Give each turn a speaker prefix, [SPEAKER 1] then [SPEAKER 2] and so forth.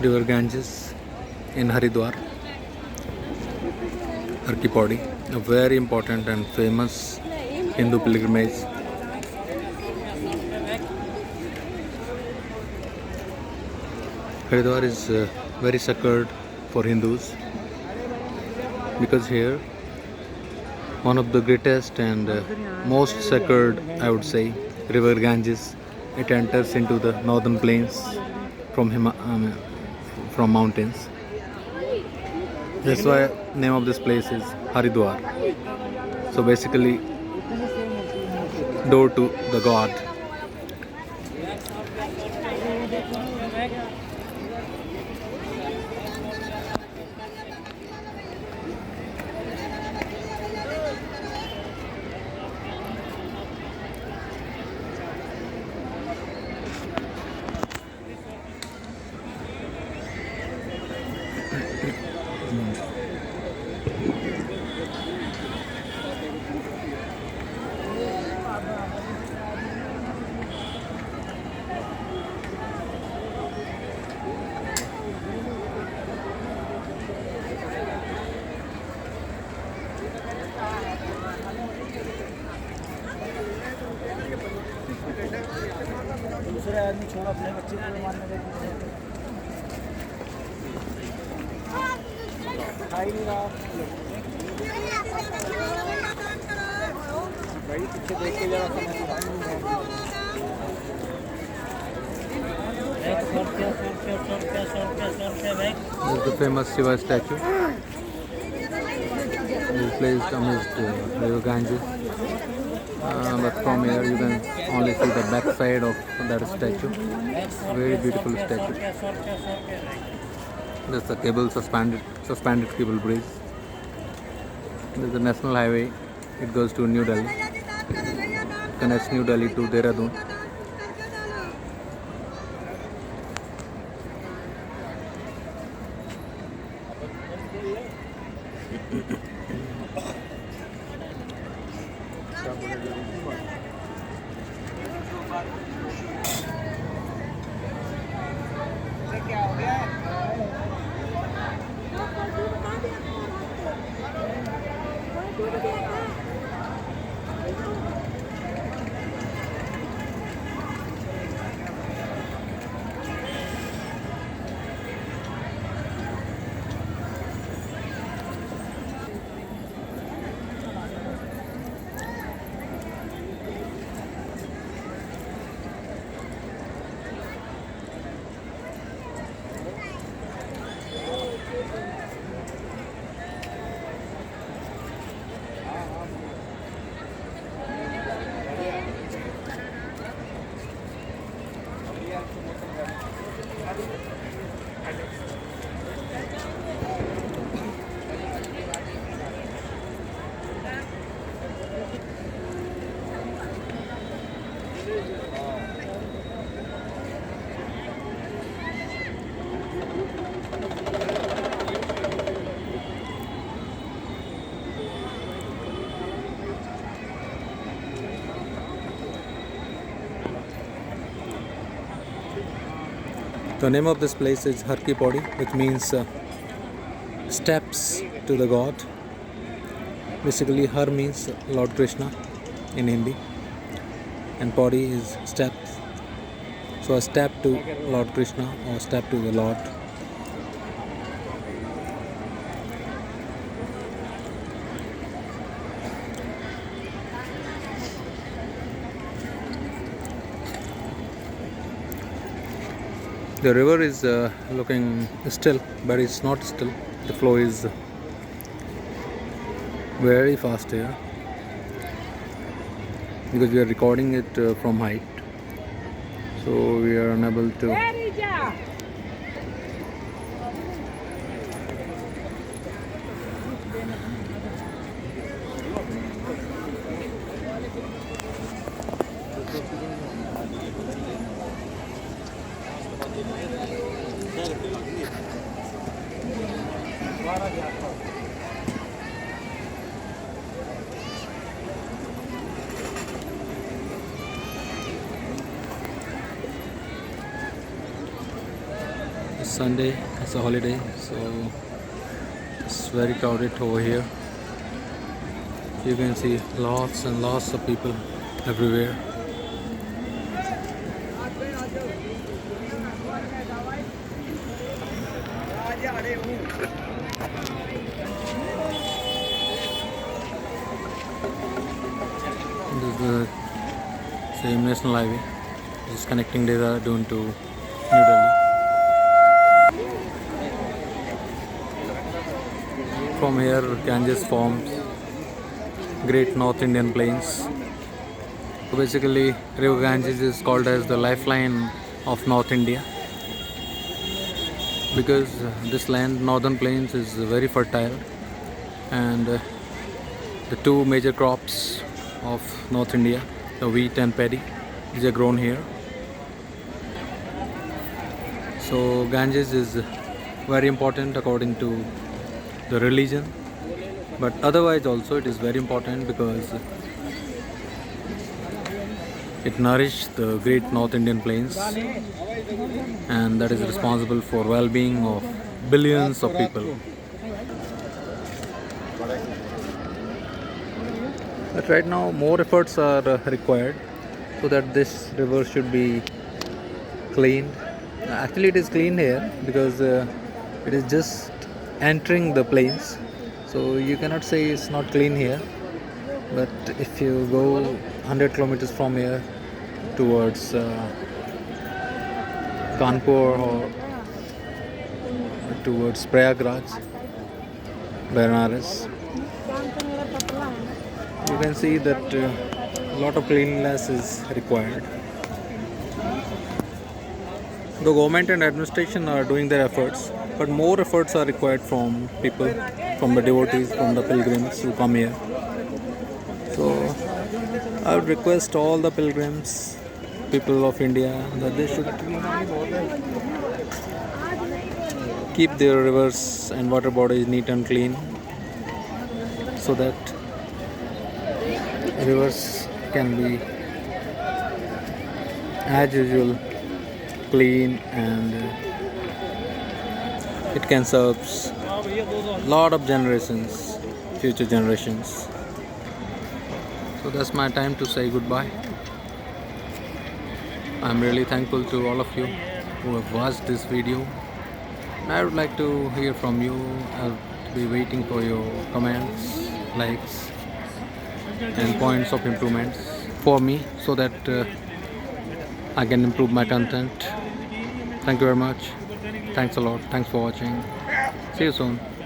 [SPEAKER 1] River Ganges in Haridwar, Har Ki Pauri, a very important and famous Hindu pilgrimage. Haridwar is very sacred for Hindus because here one of the greatest and most sacred, I would say, river Ganges. It enters into the northern plains from from mountains. That's why name of this place is Haridwar. So basically, door to the god.
[SPEAKER 2] दूसरे आदमी छोड़ अपने बच्चे को मारने लगे खाई नहीं रहा भाई पीछे देख के जरा
[SPEAKER 1] This is the famous Shiva statue. It is placed amidst River Ganges. But from here you can only see the back side of that statue. Very beautiful statue. There's a cable suspended cable bridge. There's the national highway. It goes to New Delhi. Connects New Delhi to Dehradun. The name of this place is Har Ki Pauri, which means steps to the god. Basically, Har means Lord Krishna in Hindi, and Pauri is steps. So a step to Lord Krishna or step to the Lord. The river is looking still, but it's not still. The flow is very fast here because we are recording it from height, so we are unable to. It's Sunday, it's a holiday, so it's very crowded over here. You can see lots and lots of people everywhere. This is the same national highway. This is connecting Dehradun to New Delhi. From here, Ganges forms Great North Indian Plains. So basically, River Ganges is called as the lifeline of North India because this land, Northern Plains, is very fertile, and the two major crops of North India, the wheat and paddy, these are grown here. So Ganges is very important according to the religion, but otherwise also it is very important because it nourished the great North Indian plains, and that is responsible for well-being of billions of people. But right now more efforts are required so that this river should be cleaned. Actually it is clean here because it is just entering the plains, so you cannot say it's not clean here. But if you go 100 kilometers from here towards Kanpur or towards Prayagraj, Benares, you can see that a lot of cleanliness is required. The government and administration are doing their efforts, but more efforts are required from people, from the devotees, from the pilgrims who come here. So I would request all the pilgrims, people of India, that they should keep their rivers and water bodies neat and clean, so that rivers can be as usual clean, and it can serve lot of generations, future generations. So that's my time to say goodbye. I'm really thankful to all of you who have watched this video. I would like to hear from you. I'll be waiting for your comments, likes, and points of improvements for me, so that I can improve my content. Thank you very much. Thanks a lot. Thanks for watching. See you soon.